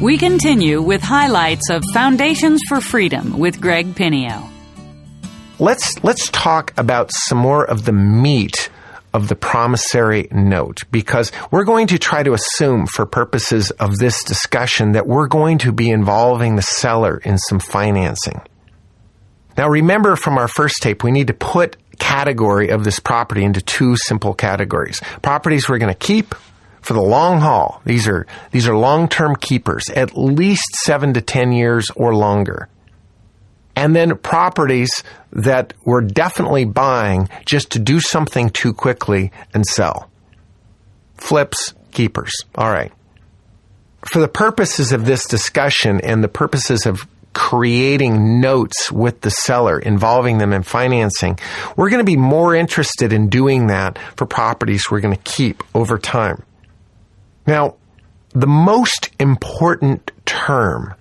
We continue with highlights of Foundations for Freedom with Greg Pinio. Let's talk about some more of the meat of the promissory note, because we're going to try to assume for purposes of this discussion that we're going to be involving the seller in some financing. Now remember from our first tape, we need to put category of this property into two simple categories. Properties we're going to keep for the long haul. These are long-term keepers, at least 7 to 10 years or longer. And then properties that we're definitely buying just to do something too quickly and sell. Flips, keepers. All right. For the purposes of this discussion and the purposes of creating notes with the seller, involving them in financing, we're going to be more interested in doing that for properties we're going to keep over time. Now, the most important term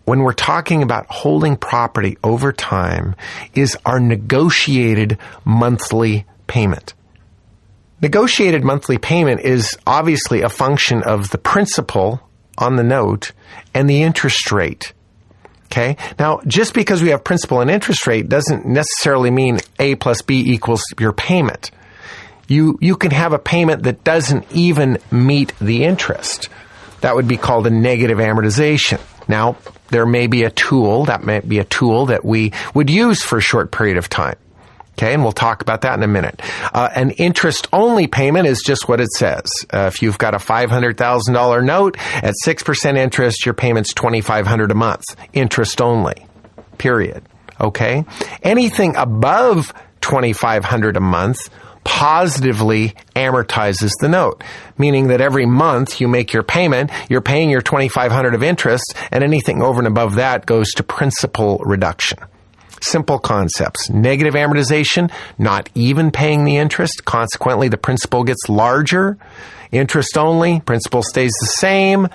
when we're talking about holding property over time is our negotiated monthly payment. Negotiated monthly payment is obviously a function of the principal on the note and the interest rate. Okay? Now, just because we have principal and interest rate doesn't necessarily mean A plus B equals your payment. You can have a payment that doesn't even meet the interest. That would be called a negative amortization. Now, there may be a tool that we would use for a short period of time. Okay, and we'll talk about that in a minute. An interest-only payment is just what it says. If you've got a $500,000 note at 6% interest, your payment's $2,500 a month. Interest only. Period. Okay? Anything above $2,500 a month positively amortizes the note, meaning that every month you make your payment, you're paying your $2,500 of interest, and anything over and above that goes to principal reduction. Simple concepts. Negative amortization, not even paying the interest. Consequently, the principal gets larger. Interest only, principal stays the same.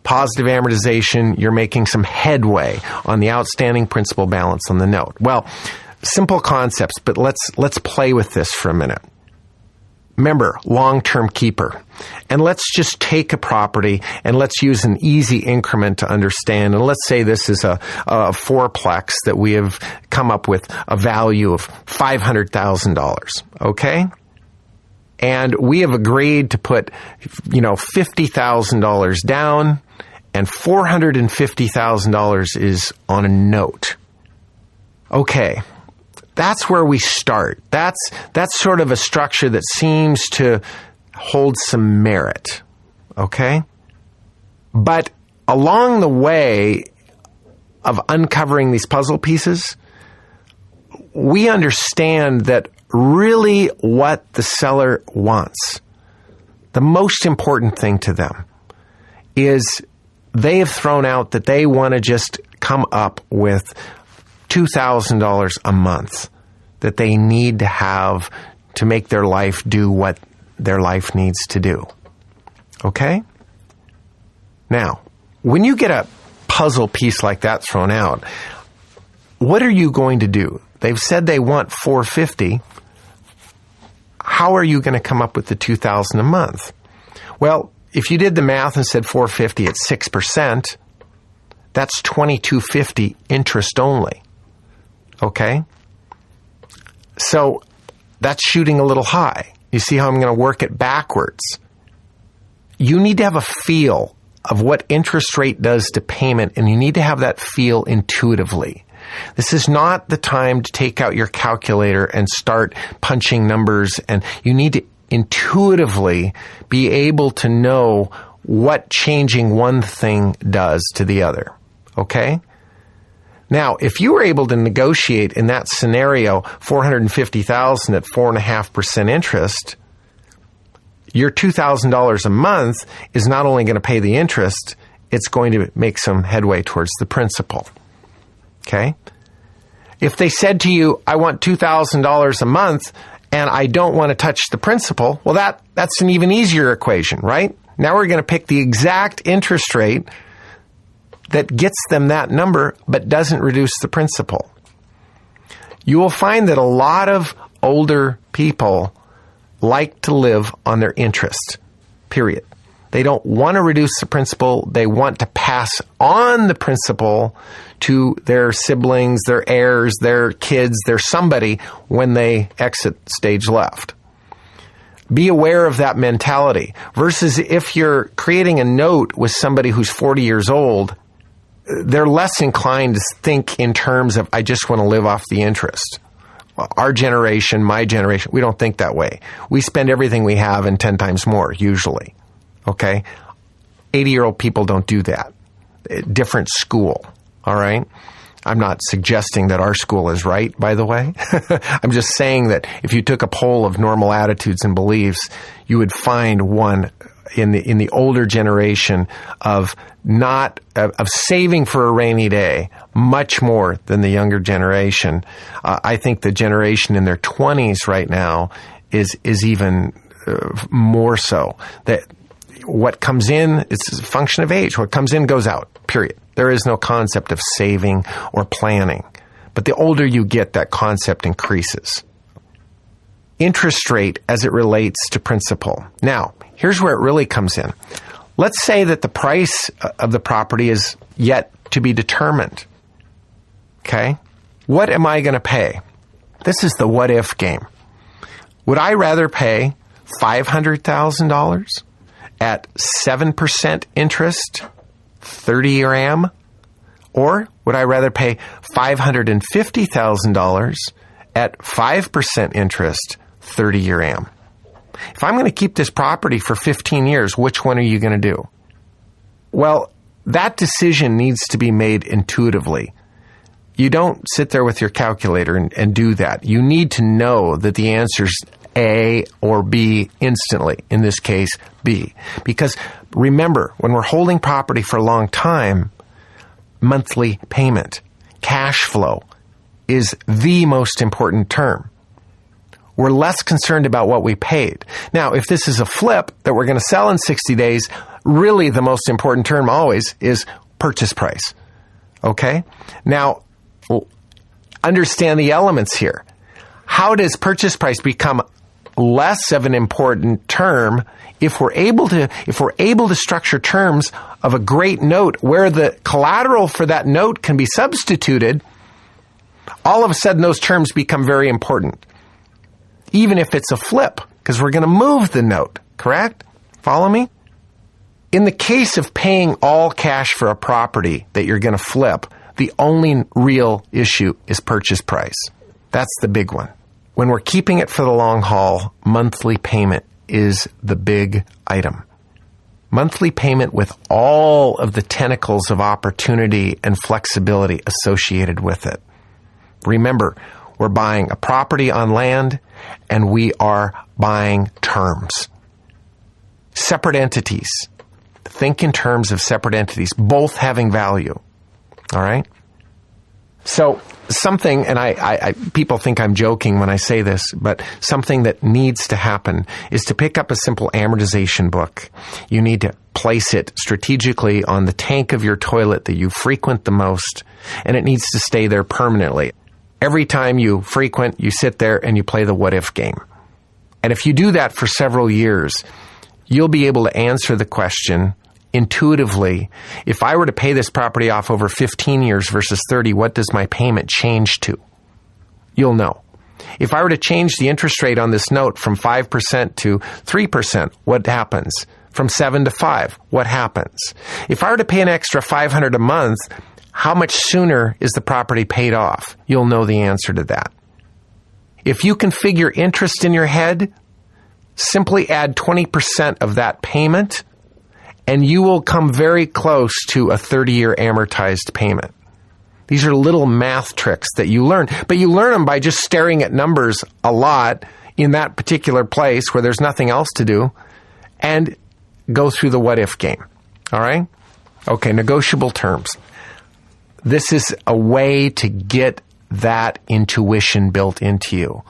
Positive amortization, you're making some headway on the outstanding principal balance on the note. Well, simple concepts, but let's play with this for a minute. Remember, long-term keeper. And let's just take a property and let's use an easy increment to understand. And let's say this is a fourplex that we have come up with a value of $500,000. Okay? And we have agreed to put, $50,000 down, and $450,000 is on a note. Okay. That's where we start. That's sort of a structure that seems to hold some merit. Okay? But along the way of uncovering these puzzle pieces, we understand that really what the seller wants, the most important thing to them, is they have thrown out that they want to just come up with $2,000 a month that they need to have to make their life do what their life needs to do. Okay? Now, when you get a puzzle piece like that thrown out, what are you going to do? They've said they want $450,000. How are you going to come up with the $2,000 a month? Well, if you did the math and said $450,000 at 6%, that's $2,250 interest only. Okay? So that's shooting a little high. You see how I'm going to work it backwards? You need to have a feel of what interest rate does to payment, and you need to have that feel intuitively. This is not the time to take out your calculator and start punching numbers, and you need to intuitively be able to know what changing one thing does to the other. Okay? Now, if you were able to negotiate in that scenario $450,000 at 4.5% interest, your $2,000 a month is not only going to pay the interest, it's going to make some headway towards the principal. Okay? If they said to you, I want $2,000 a month and I don't want to touch the principal, well, that's an even easier equation, right? Now we're going to pick the exact interest rate that gets them that number but doesn't reduce the principal. You will find that a lot of older people like to live on their interest, period. They don't want to reduce the principal. They want to pass on the principal to their siblings, their heirs, their kids, their somebody when they exit stage left. Be aware of that mentality. Versus if you're creating a note with somebody who's 40 years old, they're less inclined to think in terms of, I just want to live off the interest. Our generation, my generation, we don't think that way. We spend everything we have and 10 times more, usually. Okay? 80-year-old people don't do that. Different school. All right? I'm not suggesting that our school is right, by the way. I'm just saying that if you took a poll of normal attitudes and beliefs, you would find one in the older generation of saving for a rainy day much more than the younger generation. I think the generation in their 20s right now is even more so. That what comes in, it's a function of age. What comes in goes out, period. There is no concept of saving or planning. But the older you get, that concept increases. Interest rate as it relates to principal. Now, here's where it really comes in. Let's say that the price of the property is yet to be determined. Okay? What am I going to pay? This is the what if game. Would I rather pay $500,000 at 7% interest, 30-year AM? Or would I rather pay $550,000 at 5% interest, 30-year AM? If I'm going to keep this property for 15 years, which one are you going to do? Well, that decision needs to be made intuitively. You don't sit there with your calculator and do that. You need to know that the answer's A or B instantly, in this case, B. Because remember, when we're holding property for a long time, monthly payment, cash flow, is the most important term. We're less concerned about what we paid. Now, if this is a flip that we're going to sell in 60 days, really the most important term always is purchase price. Okay? Now, understand the elements here. How does purchase price become less of an important term if we're able to structure terms of a great note where the collateral for that note can be substituted? All of a sudden, those terms become very important. Even if it's a flip, because we're going to move the note, correct? Follow me? In the case of paying all cash for a property that you're going to flip, the only real issue is purchase price. That's the big one. When we're keeping it for the long haul, monthly payment is the big item. Monthly payment with all of the tentacles of opportunity and flexibility associated with it. Remember, we're buying a property on land, and we are buying terms. Separate entities. Think in terms of separate entities, both having value. All right? So something, and people think I'm joking when I say this, but something that needs to happen is to pick up a simple amortization book. You need to place it strategically on the tank of your toilet that you frequent the most, and it needs to stay there permanently. Every time you frequent, you sit there and you play the what-if game. And if you do that for several years, you'll be able to answer the question intuitively. If I were to pay this property off over 15 years versus 30, what does my payment change to? You'll know. If I were to change the interest rate on this note from 5% to 3%, what happens? From 7 to 5, what happens? If I were to pay an extra $500 a month, how much sooner is the property paid off? You'll know the answer to that. If you can figure interest in your head, simply add 20% of that payment, and you will come very close to a 30-year amortized payment. These are little math tricks that you learn, but you learn them by just staring at numbers a lot in that particular place where there's nothing else to do, and go through the what-if game. All right? Okay, negotiable terms. This is a way to get that intuition built into you.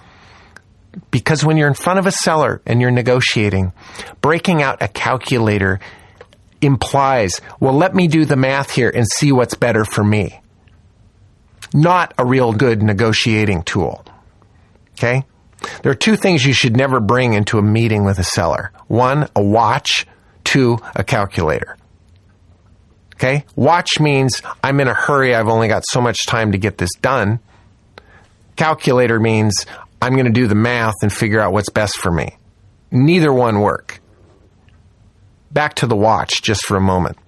Because when you're in front of a seller and you're negotiating, breaking out a calculator implies, well, let me do the math here and see what's better for me. Not a real good negotiating tool. Okay? There are two things you should never bring into a meeting with a seller. One, a watch. to a calculator. Okay? Watch means I'm in a hurry. I've only got so much time to get this done. Calculator means I'm going to do the math and figure out what's best for me. Neither one work. Back to the watch just for a moment.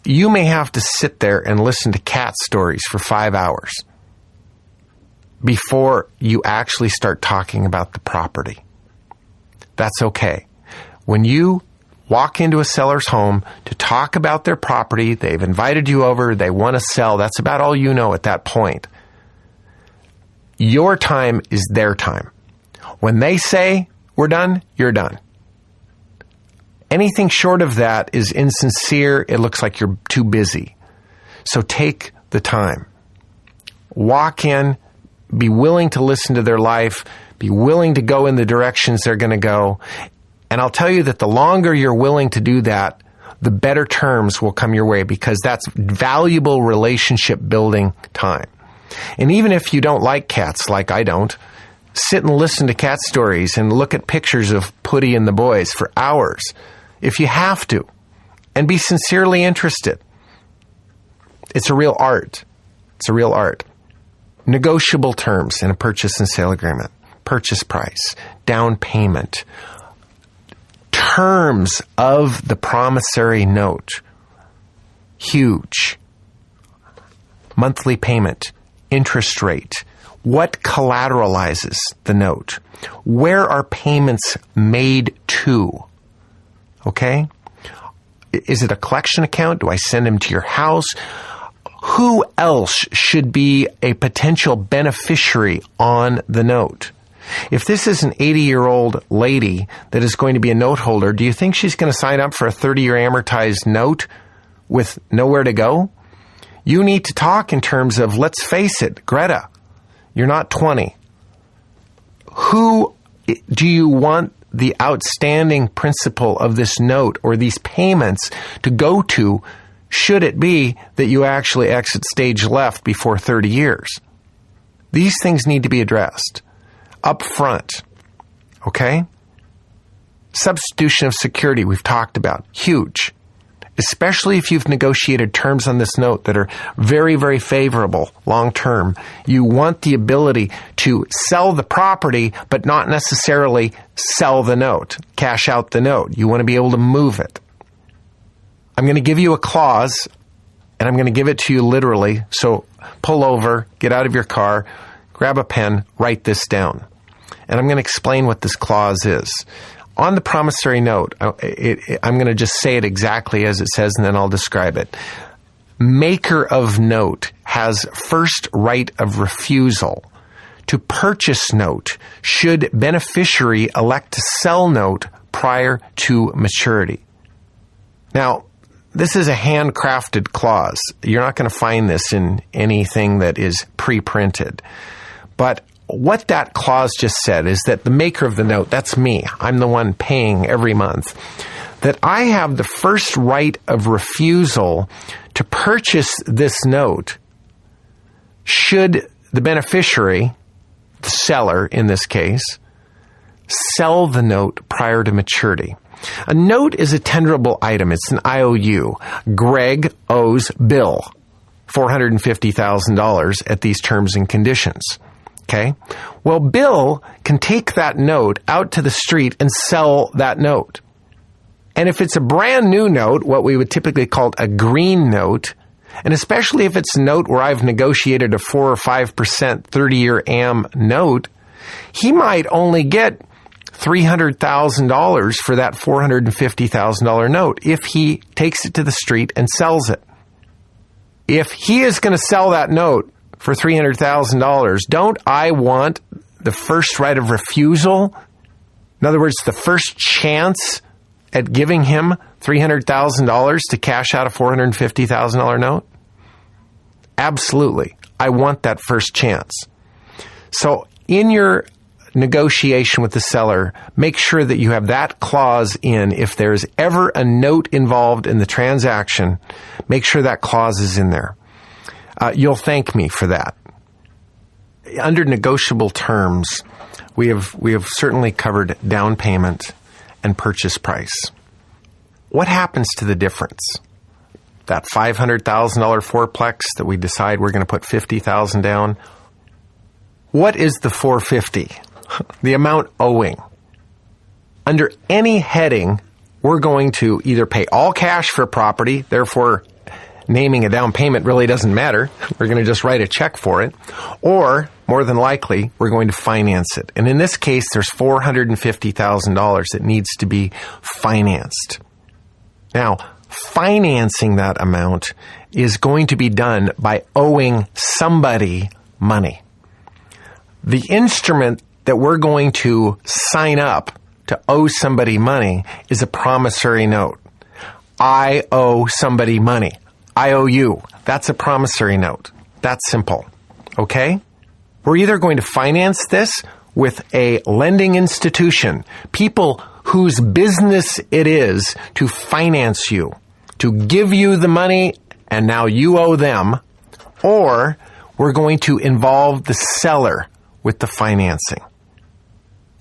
You may have to sit there and listen to cat stories for 5 hours before you actually start talking about the property. That's okay. When you walk into a seller's home to talk about their property, they've invited you over, they want to sell, that's about all you know at that point. Your time is their time. When they say, we're done, you're done. Anything short of that is insincere. It looks like you're too busy. So take the time. Walk in, be willing to listen to their life, be willing to go in the directions they're going to go. And I'll tell you that the longer you're willing to do that, the better terms will come your way, because that's valuable relationship building time. And even if you don't like cats, like I don't, sit and listen to cat stories and look at pictures of Putty and the boys for hours, if you have to, and be sincerely interested. It's a real art. It's a real art. Negotiable terms in a purchase and sale agreement. Purchase price, down payment, terms of the promissory note. Huge. Monthly payment, interest rate. What collateralizes the note? Where are payments made to? Okay? Is it a collection account? Do I send them to your house? Who else should be a potential beneficiary on the note? If this is an 80-year-old lady that is going to be a note holder, do you think she's going to sign up for a 30-year amortized note with nowhere to go? You need to talk in terms of, let's face it, Greta, you're not 20. Who do you want the outstanding principal of this note or these payments to go to, should it be that you actually exit stage left before 30 years? These things need to be addressed up front. Okay? Substitution of security, we've talked about. Huge. Especially if you've negotiated terms on this note that are very, very favorable long term. You want the ability to sell the property, but not necessarily sell the note, cash out the note. You want to be able to move it. I'm going to give you a clause, and I'm going to give it to you literally. So pull over, get out of your car, grab a pen, write this down. And I'm going to explain what this clause is. On the promissory note, I'm going to just say it exactly as it says, and then I'll describe it. Maker of note has first right of refusal to purchase note should beneficiary elect to sell note prior to maturity. Now, this is a handcrafted clause. You're not going to find this in anything that is pre-printed. But what that clause just said is that the maker of the note, that's me, I'm the one paying every month, that I have the first right of refusal to purchase this note should the beneficiary, the seller in this case, sell the note prior to maturity. A note is a tenderable item. It's an IOU. Greg owes Bill $450,000 at these terms and conditions. Okay? Well, Bill can take that note out to the street and sell that note. And if it's a brand new note, what we would typically call a green note, and especially if it's a note where I've negotiated a 4 or 5% 30-year AM note, he might only get $300,000 for that $450,000 note if he takes it to the street and sells it. If he is going to sell that note for $300,000, don't I want the first right of refusal? In other words, the first chance at giving him $300,000 to cash out a $450,000 note? Absolutely. I want that first chance. So in your negotiation with the seller, make sure that you have that clause in. If there's ever a note involved in the transaction, make sure that clause is in there. You'll thank me for that. Under negotiable terms, we have certainly covered down payment and purchase price. what happens to the difference? That $500,000 fourplex that we decide we're going to put $50,000 down. What is the $450,000? The amount owing. Under any heading, we're going to either pay all cash for property, therefore naming a down payment really doesn't matter. We're going to just write a check for it. Or, more than likely, we're going to finance it. And in this case, there's $450,000 that needs to be financed. Now, financing that amount is going to be done by owing somebody money. The instrument that we're going to sign up to owe somebody money is a promissory note. I owe somebody money. I owe you. That's a promissory note. That's simple. Okay? We're either going to finance this with a lending institution, people whose business it is to finance you, to give you the money, and now you owe them, or we're going to involve the seller with the financing.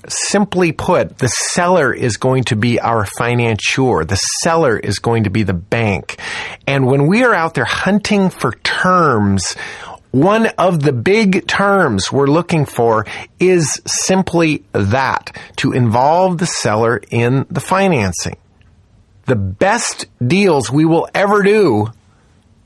Simply put, the seller is going to be our financier. The seller is going to be the bank. And when we are out there hunting for terms, one of the big terms we're looking for is simply that, to involve the seller in the financing. The best deals we will ever do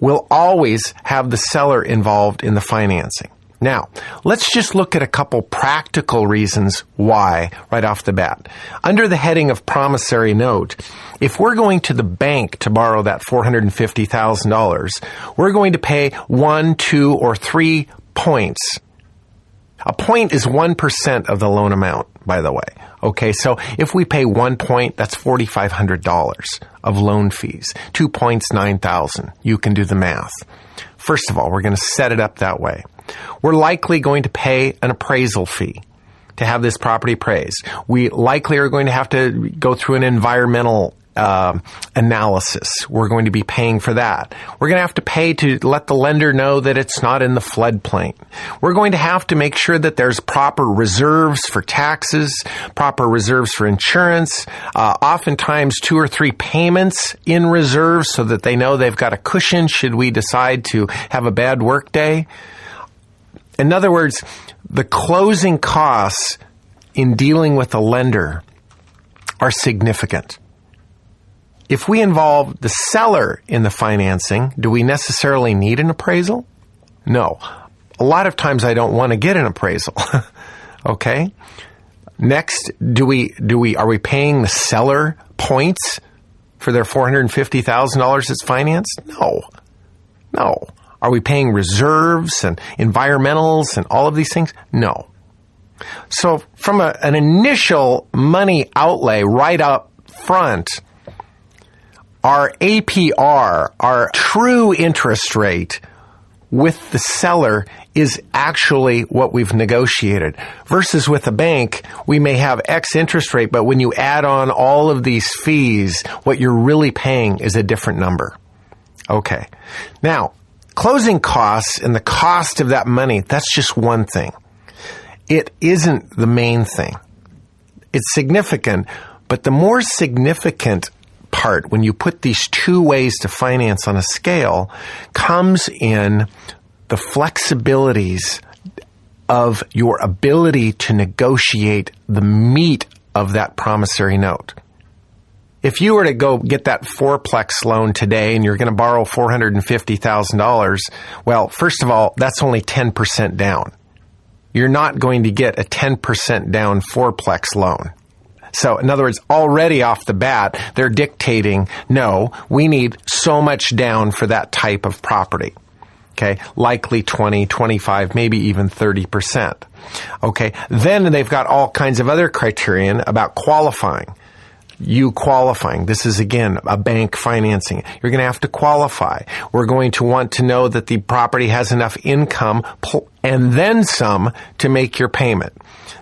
will always have the seller involved in the financing. Now, let's just look at a couple practical reasons why right off the bat. Under the heading of promissory note, if we're going to the bank to borrow that $450,000, we're going to pay 1, 2, or 3 points. A point is 1% of the loan amount, by the way. Okay, so if we pay 1 point, that's $4,500 of loan fees. 2 points, $9,000. You can do the math. First of all, we're going to set it up that way. We're likely going to pay an appraisal fee to have this property appraised. We likely are going to have to go through an environmental analysis. We're going to be paying for that. We're going to have to pay to let the lender know that it's not in the floodplain. We're going to have to make sure that there's proper reserves for taxes, proper reserves for insurance, oftentimes 2 or 3 payments in reserves so that they know they've got a cushion should we decide to have a bad work day. In other words, the closing costs in dealing with a lender are significant. If we involve the seller in the financing, do we necessarily need an appraisal? No. A lot of times I don't want to get an appraisal. Okay? Next, are we paying the seller points for their $450,000 that's financed? No. Are we paying reserves and environmentals and all of these things? No. So from an initial money outlay right up front, our APR, our true interest rate with the seller is actually what we've negotiated. Versus with a bank, we may have X interest rate, but when you add on all of these fees, what you're really paying is a different number. Okay. Now, closing costs and the cost of that money, that's just one thing. It isn't the main thing. It's significant, but the more significant part when you put these 2 ways to finance on a scale comes in the flexibilities of your ability to negotiate the meat of that promissory note. If you were to go get that fourplex loan today and you're going to borrow $450,000, well, first of all, that's only 10% down. You're not going to get a 10% down fourplex loan. So, in other words, already off the bat, they're dictating, no, we need so much down for that type of property. Okay, likely 20, 25, maybe even 30%. Okay, then they've got all kinds of other criterion about qualifying. You qualifying. This is, again, a bank financing. You're going to have to qualify. We're going to want to know that the property has enough income and then some to make your payment.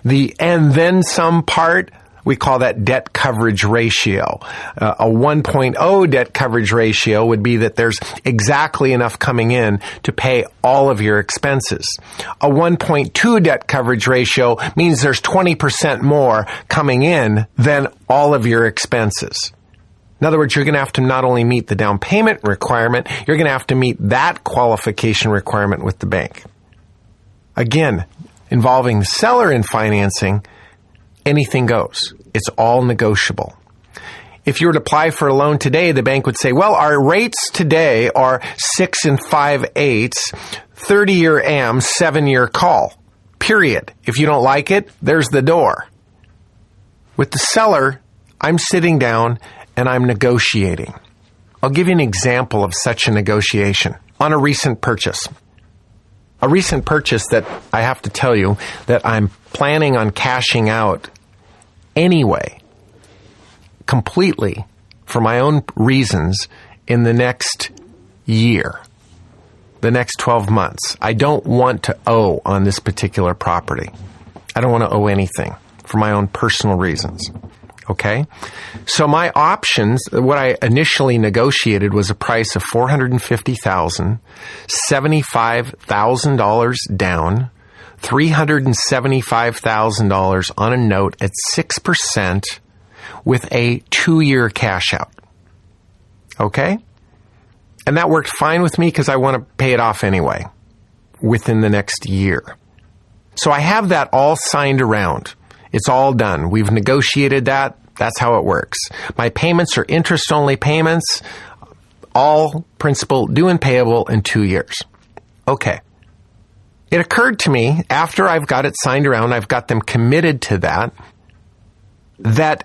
The and then some part, we call that debt coverage ratio. A 1.0 debt coverage ratio would be that there's exactly enough coming in to pay all of your expenses. A 1.2 debt coverage ratio means there's 20% more coming in than all of your expenses. In other words, you're going to have to not only meet the down payment requirement, you're going to have to meet that qualification requirement with the bank. Again, involving the seller in financing, anything goes. It's all negotiable. If you were to apply for a loan today, the bank would say, well, our rates today are 6 5/8, 30-year AM, 7-year call, period. If you don't like it, there's the door. With the seller, I'm sitting down and I'm negotiating. I'll give you an example of such a negotiation on a recent purchase. A recent purchase that I have to tell you that I'm planning on cashing out anyway, completely, for my own reasons, in the next year, the next 12 months. I don't want to owe on this particular property. I don't want to owe anything for my own personal reasons. Okay? So my options, what I initially negotiated was a price of $450,000, $75,000 down, $375,000 on a note at 6% with a 2-year cash out. Okay? And that worked fine with me because I want to pay it off anyway within the next year. So I have that all signed around. It's all done. We've negotiated that. That's how it works. My payments are interest-only payments, all principal due and payable in 2 years. Okay. It occurred to me, after I've got it signed around, I've got them committed to that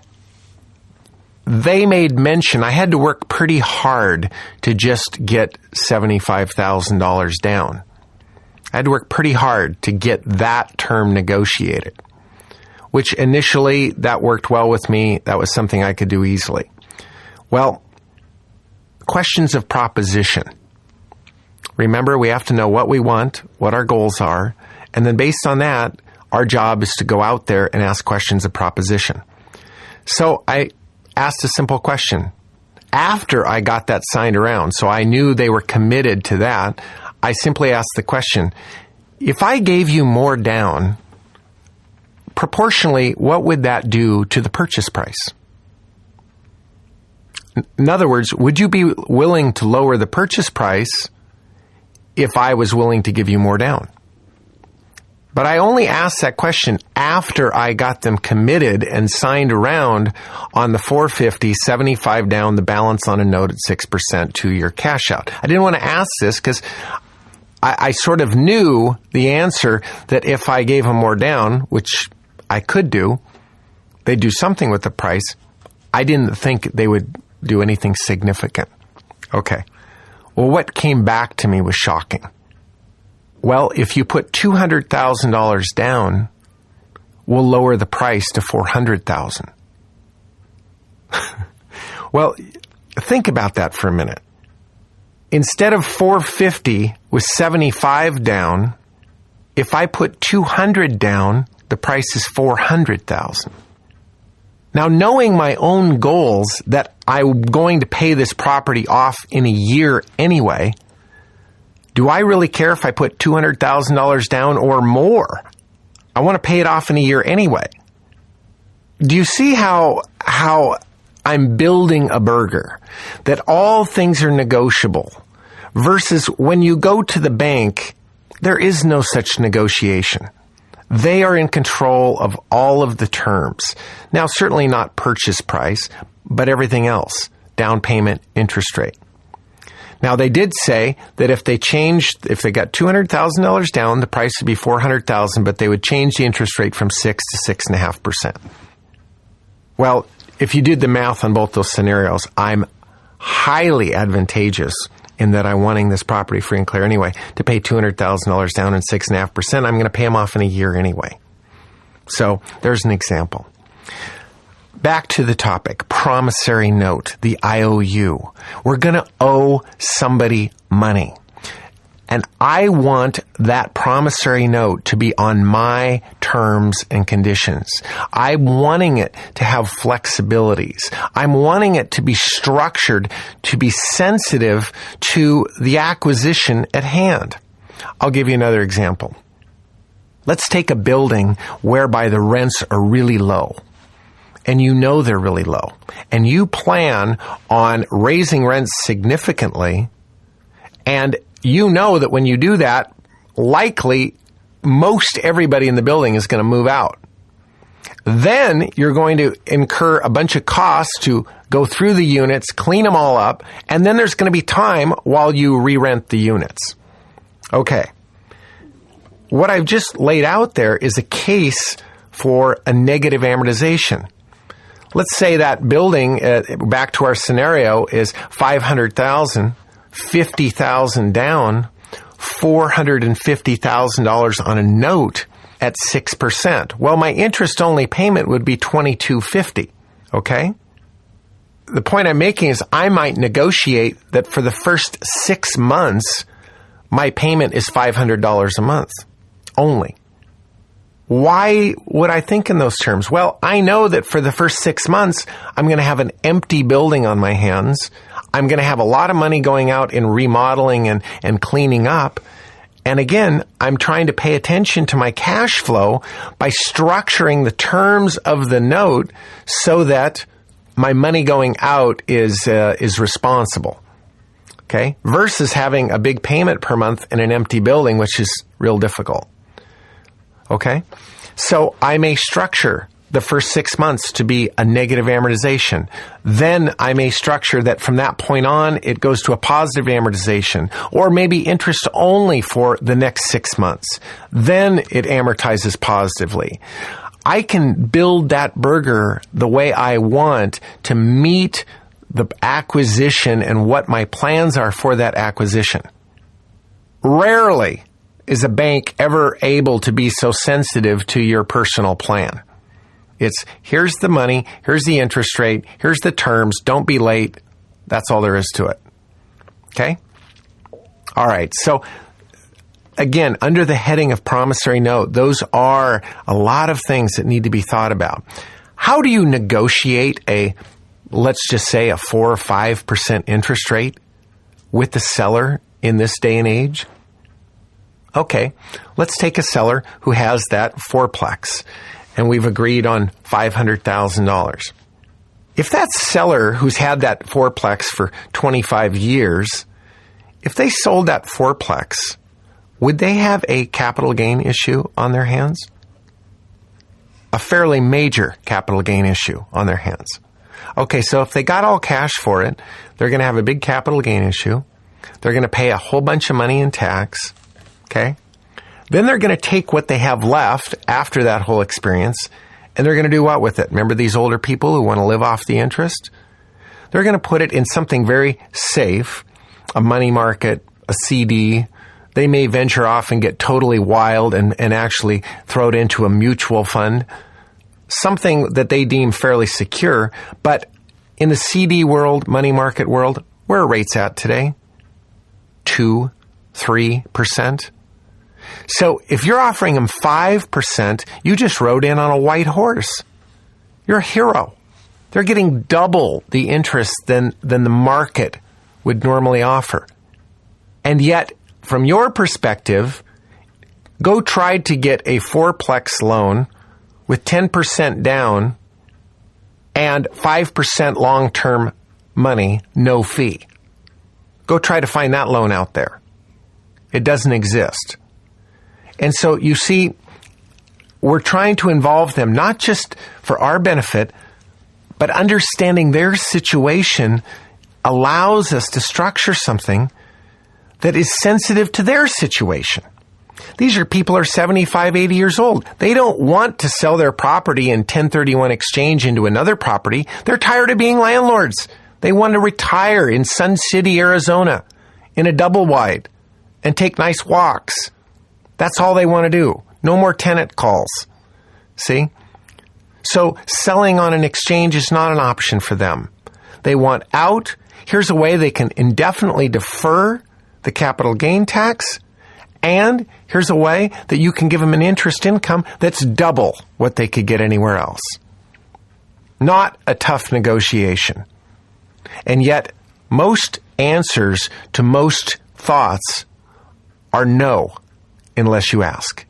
they made mention, I had to work pretty hard to just get $75,000 down. I had to work pretty hard to get that term negotiated, which initially that worked well with me. That was something I could do easily. Well, questions of proposition. Remember, we have to know what we want, what our goals are, and then based on that, our job is to go out there and ask questions of proposition. So I asked a simple question. After I got that signed around, so I knew they were committed to that, I simply asked the question, if I gave you more down, proportionally, what would that do to the purchase price? In other words, would you be willing to lower the purchase price if I was willing to give you more down? But I only asked that question after I got them committed and signed around on the $450, $75 down, the balance on a note at 6%, 2-year cash out. I didn't want to ask this because I sort of knew the answer that if I gave them more down, which I could do, they'd do something with the price. I didn't think they would do anything significant. Okay. Well, what came back to me was shocking. Well, if you put $200,000 down, we'll lower the price to $400,000. Well, think about that for a minute. Instead of $450 with $75 down, if I put $200 down, the price is $400,000. Now, knowing my own goals that I'm going to pay this property off in a year anyway, do I really care if I put $200,000 down or more? I want to pay it off in a year anyway. Do you see how I'm building a burger? That all things are negotiable. Versus when you go to the bank, there is no such negotiation. They are in control of all of the terms. Now, certainly not purchase price, but everything else. Down payment, interest rate. Now, they did say that if they got $200,000 down, the price would be $400,000, but they would change the interest rate from 6 to 6.5%. Well, if you did the math on both those scenarios, I'm highly advantageous in that I'm wanting this property free and clear anyway to pay $200,000 down and 6.5%. I'm going to pay them off in a year anyway. So there's an example. Back to the topic, promissory note, the IOU. We're going to owe somebody money. And I want that promissory note to be on my terms and conditions. I'm wanting it to have flexibilities. I'm wanting it to be structured to be sensitive to the acquisition at hand. I'll give you another example. Let's take a building whereby the rents are really low. and you know they're really low, and you plan on raising rents significantly, and you know that when you do that, likely most everybody in the building is going to move out. Then you're going to incur a bunch of costs to go through the units, clean them all up, and then there's going to be time while you re-rent the units. Okay. What I've just laid out there is a case for a negative amortization. Let's say that building, back to our scenario, is $500,000, $50,000 down, $450,000 on a note at 6%. Well, my interest-only payment would be $2,250, okay? The point I'm making is I might negotiate that for the first 6 months, my payment is $500 a month only. Why would I think in those terms? Well, I know that for the first 6 months, I'm going to have an empty building on my hands. I'm going to have a lot of money going out in remodeling and cleaning up. And again, I'm trying to pay attention to my cash flow by structuring the terms of the note so that my money going out is responsible. Okay? Versus having a big payment per month in an empty building, which is real difficult. Okay? So I may structure the first 6 months to be a negative amortization. Then I may structure that from that point on, it goes to a positive amortization, or maybe interest only for the next 6 months. Then it amortizes positively. I can build that burger the way I want to meet the acquisition and what my plans are for that acquisition. Rarely is a bank ever able to be so sensitive to your personal plan. It's, here's the money, here's the interest rate, here's the terms, don't be late. That's all there is to it. Okay? All right. So, again, under the heading of promissory note, those are a lot of things that need to be thought about. How do you negotiate let's just say a 4 or 5% interest rate with the seller in this day and age? Okay, let's take a seller who has that fourplex, and we've agreed on $500,000. If that seller who's had that fourplex for 25 years, if they sold that fourplex, would they have a capital gain issue on their hands? A fairly major capital gain issue on their hands. Okay, so if they got all cash for it, they're going to have a big capital gain issue. They're going to pay a whole bunch of money in tax. Okay? Then they're going to take what they have left after that whole experience, and they're going to do what with it? Remember these older people who want to live off the interest? They're going to put it in something very safe, a money market, a CD. They may venture off and get totally wild and actually throw it into a mutual fund, something that they deem fairly secure. But in the CD world, money market world, where are rates at today? 2%, 3%. So if you're offering them 5%, you just rode in on a white horse. You're a hero. They're getting double the interest than the market would normally offer. And yet, from your perspective, go try to get a fourplex loan with 10% down and 5% long-term money, no fee. Go try to find that loan out there. It doesn't exist. And so you see, we're trying to involve them not just for our benefit, but understanding their situation allows us to structure something that is sensitive to their situation. These are people who are 75, 80 years old. They don't want to sell their property in 1031 exchange into another property. They're tired of being landlords. They want to retire in Sun City, Arizona, in a double wide and take nice walks. That's all they want to do. No more tenant calls. See? So selling on an exchange is not an option for them. They want out. Here's a way they can indefinitely defer the capital gain tax. And here's a way that you can give them an interest income that's double what they could get anywhere else. Not a tough negotiation. And yet, most answers to most thoughts are no, unless you ask.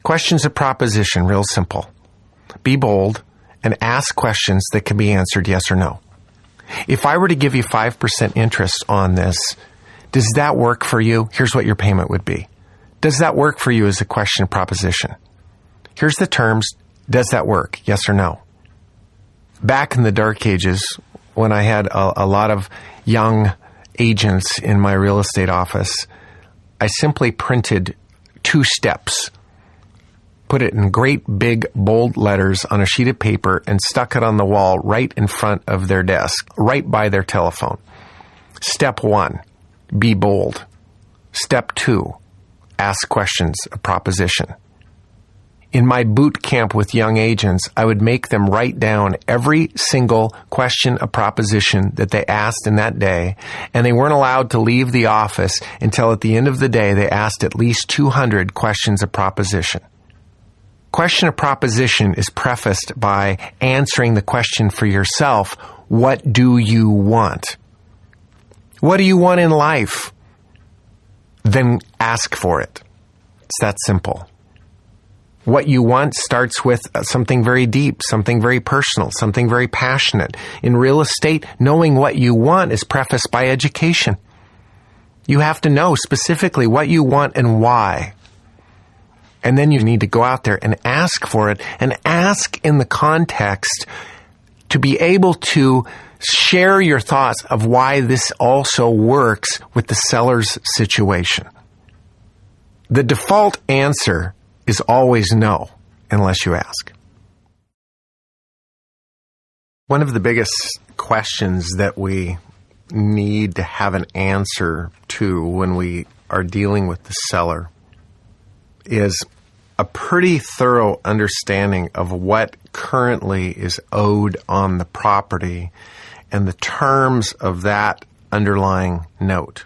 Questions of proposition, real simple. Be bold and ask questions that can be answered yes or no. If I were to give you 5% interest on this, does that work for you? Here's what your payment would be. Does that work for you as a question proposition? Here's the terms. Does that work? Yes or no? Back in the dark ages, when I had a lot of young agents in my real estate office, I simply printed 2 steps, put it in great big bold letters on a sheet of paper, and stuck it on the wall right in front of their desk, right by their telephone. Step 1, be bold. Step 2, ask questions, a proposition. In my boot camp with young agents, I would make them write down every single question, a proposition that they asked in that day, and they weren't allowed to leave the office until at the end of the day they asked at least 200 questions, a proposition. Question of proposition is prefaced by answering the question for yourself. What do you want? What do you want in life? Then ask for it. It's that simple. What you want starts with something very deep, something very personal, something very passionate. In real estate, knowing what you want is prefaced by education. You have to know specifically what you want and why. And then you need to go out there and ask for it, and ask in the context to be able to share your thoughts of why this also works with the seller's situation. The default answer is always no, unless you ask. One of the biggest questions that we need to have an answer to when we are dealing with the seller is a pretty thorough understanding of what currently is owed on the property and the terms of that underlying note.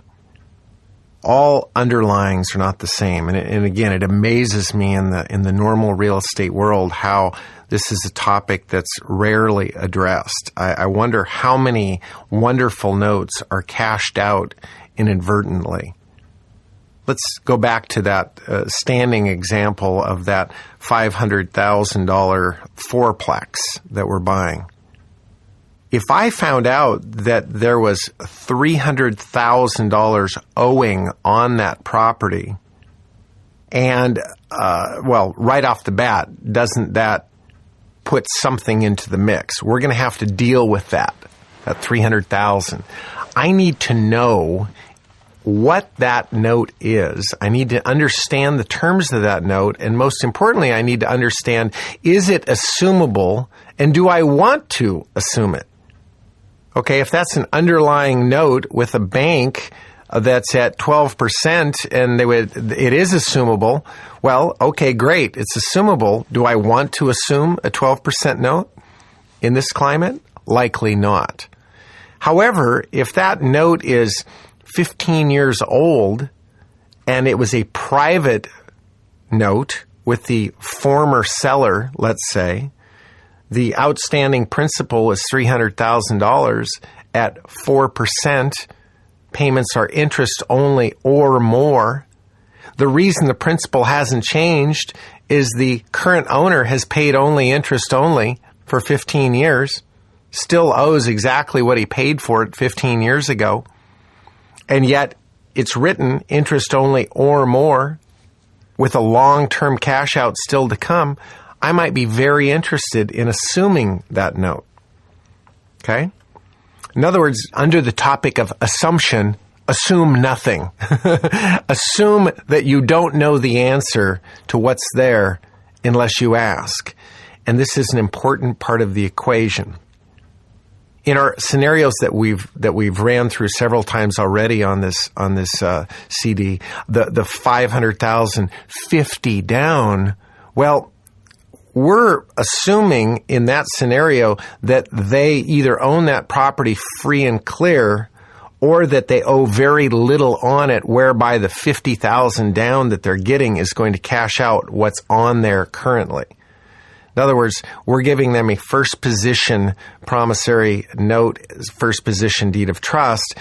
All underlyings are not the same. And again, it amazes me in the normal real estate world how this is a topic that's rarely addressed. I wonder how many wonderful notes are cashed out inadvertently. Let's go back to that standing example of that $500,000 fourplex that we're buying. If I found out that there was $300,000 owing on that property, and, right off the bat, doesn't that put something into the mix? We're going to have to deal with that $300,000. I need to know what that note is. I need to understand the terms of that note, and most importantly, I need to understand, is it assumable, and do I want to assume it? Okay, if that's an underlying note with a bank that's at 12% and it is assumable, well, okay, great, it's assumable. Do I want to assume a 12% note in this climate? Likely not. However, if that note is 15 years old and it was a private note with the former seller, let's say, the outstanding principal is $300,000 at 4%. Payments are interest only or more. The reason the principal hasn't changed is the current owner has paid only interest only for 15 years, still owes exactly what he paid for it 15 years ago, and yet it's written interest only or more with a long-term cash out still to come. I might be very interested in assuming that note. Okay? In other words, under the topic of assumption, assume nothing. Assume that you don't know the answer to what's there unless you ask. And this is an important part of the equation. In our scenarios that we've ran through several times already on this CD, the 500,000, 50 down, well, we're assuming in that scenario that they either own that property free and clear or that they owe very little on it, whereby the 50,000 down that they're getting is going to cash out what's on there currently. In other words, we're giving them a first position promissory note, first position deed of trust.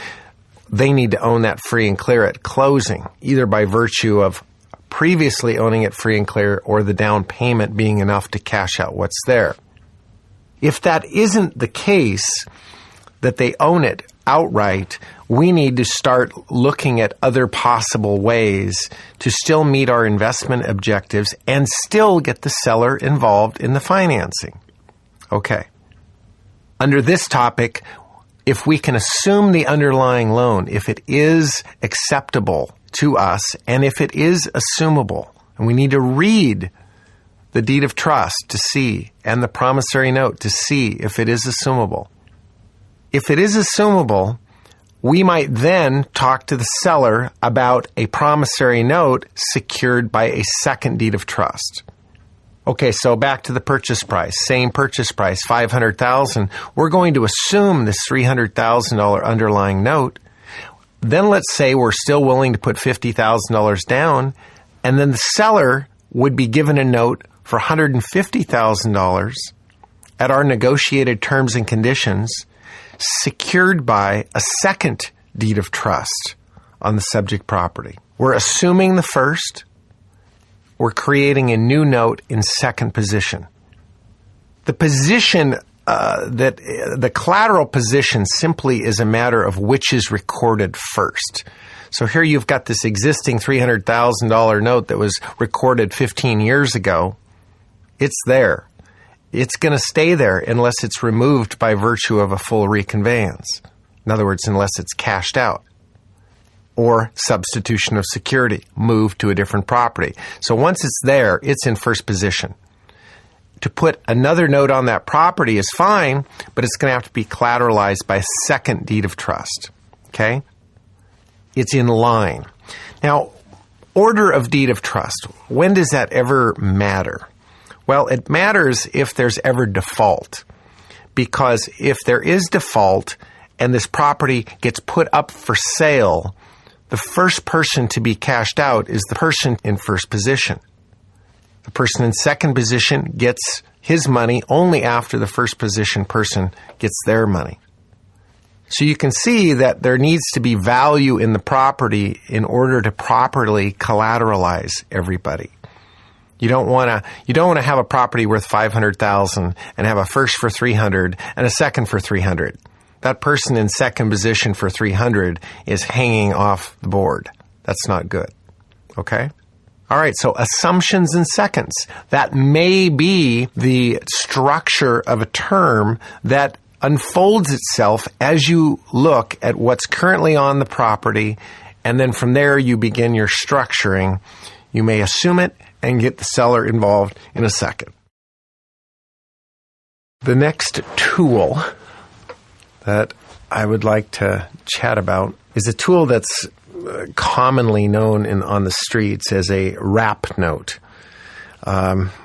They need to own that free and clear at closing, either by virtue of previously owning it free and clear or the down payment being enough to cash out what's there. If that isn't the case, that they own it outright, we need to start looking at other possible ways to still meet our investment objectives and still get the seller involved in the financing. Okay. Under this topic, if we can assume the underlying loan, if it is acceptable to us, and if it is assumable, and we need to read the deed of trust to see, and the promissory note to see if it is assumable. If it is assumable, we might then talk to the seller about a promissory note secured by a second deed of trust. Okay, so back to the purchase price. Same purchase price, $500,000. We're going to assume this $300,000 underlying note. Then let's say we're still willing to put $50,000 down, and then the seller would be given a note for $150,000 at our negotiated terms and conditions, secured by a second deed of trust on the subject property. We're assuming the first. We're creating a new note in second position. The position, the collateral position simply is a matter of which is recorded first. So here you've got this existing $300,000 note that was recorded 15 years ago. It's there. It's going to stay there unless it's removed by virtue of a full reconveyance. In other words, unless it's cashed out or substitution of security, moved to a different property. So once it's there, it's in first position. To put another note on that property is fine, but it's going to have to be collateralized by a second deed of trust. Okay? It's in line. Now, order of deed of trust. When does that ever matter? Well, it matters if there's ever default. Because if there is default and this property gets put up for sale, the first person to be cashed out is the person in first position. The person in second position gets his money only after the first position person gets their money. So you can see that there needs to be value in the property in order to properly collateralize everybody. You don't want to have a property worth $500,000 and have a first for $300 and a second for $300. That person in second position for $300 is hanging off the board. That's not good. Okay? All right, so assumptions and seconds. That may be the structure of a term that unfolds itself as you look at what's currently on the property, and then from there you begin your structuring. You may assume it and get the seller involved in a second. The next tool that I would like to chat about is a tool that's commonly known on the streets as a wrap note.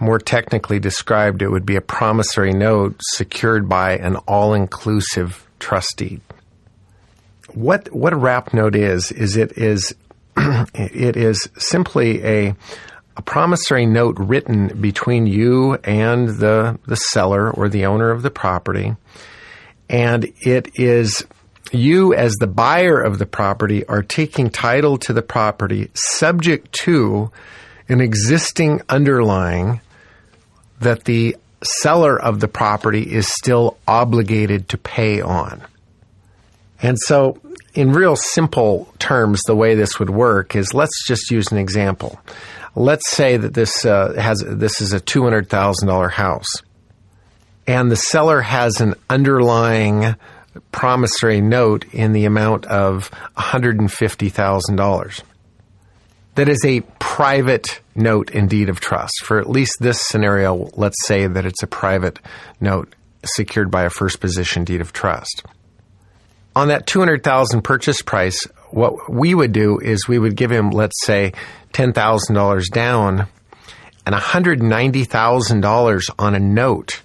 More technically described, it would be a promissory note secured by an all-inclusive trust deed. What a wrap note is it is simply a promissory note written between you and the seller or the owner of the property, and it is you as the buyer of the property are taking title to the property subject to an existing underlying that the seller of the property is still obligated to pay on. And so in real simple terms, the way this would work is, let's just use an example. Let's say that this is a $200,000 house, and the seller has an underlying promissory note in the amount of $150,000. That is a private note in deed of trust. For at least this scenario, let's say that it's a private note secured by a first position deed of trust. On that $200,000 purchase price, what we would do is we would give him, let's say, $10,000 down and $190,000 on a note.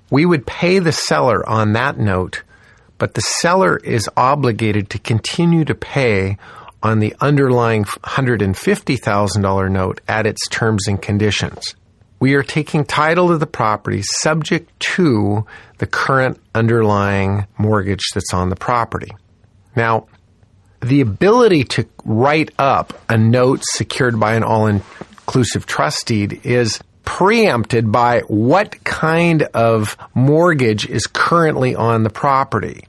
We would pay the seller on that note, but the seller is obligated to continue to pay on the underlying $150,000 note at its terms and conditions. We are taking title to the property subject to the current underlying mortgage that's on the property. Now, the ability to write up a note secured by an all-inclusive trust deed is preempted by what kind of mortgage is currently on the property.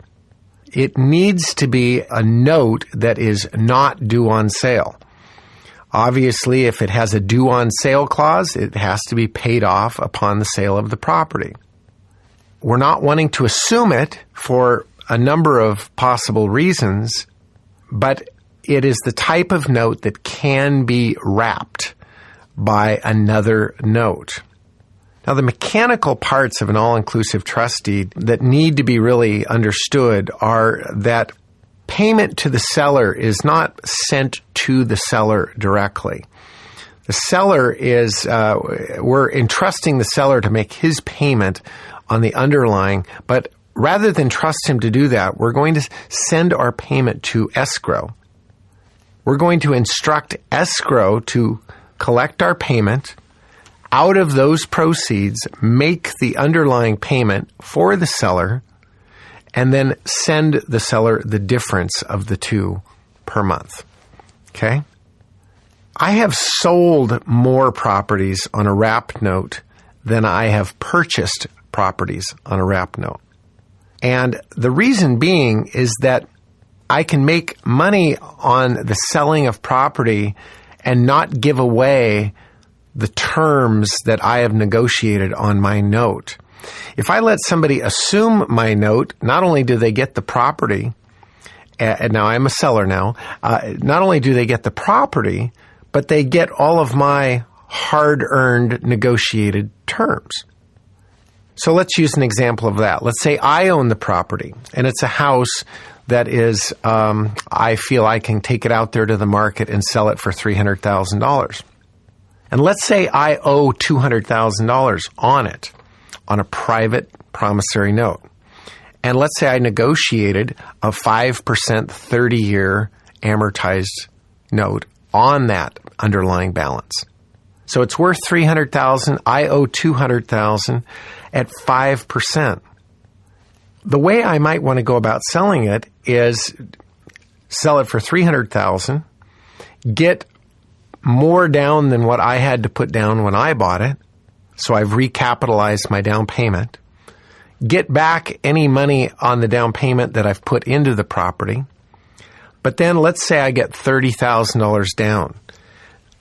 It needs to be a note that is not due on sale. Obviously, if it has a due on sale clause, it has to be paid off upon the sale of the property. We're not wanting to assume it for a number of possible reasons, but it is the type of note that can be wrapped by another note. Now, the mechanical parts of an all-inclusive trust deed that need to be really understood are that payment to the seller is not sent to the seller directly. The seller is, we're entrusting the seller to make his payment on the underlying, but rather than trust him to do that, we're going to send our payment to escrow. We're going to instruct escrow to collect our payment. Out of those proceeds, make the underlying payment for the seller, and then send the seller the difference of the two per month. Okay? I have sold more properties on a wrap note than I have purchased properties on a wrap note. And the reason being is that I can make money on the selling of property and not give away the terms that I have negotiated on my note. If I let somebody assume my note, not only do they get the property, and now I'm a seller now, not only do they get the property, but they get all of my hard-earned negotiated terms. So let's use an example of that. Let's say I own the property, and it's a house that is, I feel I can take it out there to the market and sell it for $300,000. And let's say I owe $200,000 on it, on a private promissory note. And let's say I negotiated a 5% 30-year amortized note on that underlying balance. So it's worth $300,000. I owe $200,000 at 5%. The way I might want to go about selling it is sell it for $300,000, get more down than what I had to put down when I bought it. So I've recapitalized my down payment. Get back any money on the down payment that I've put into the property. But then let's say I get $30,000 down.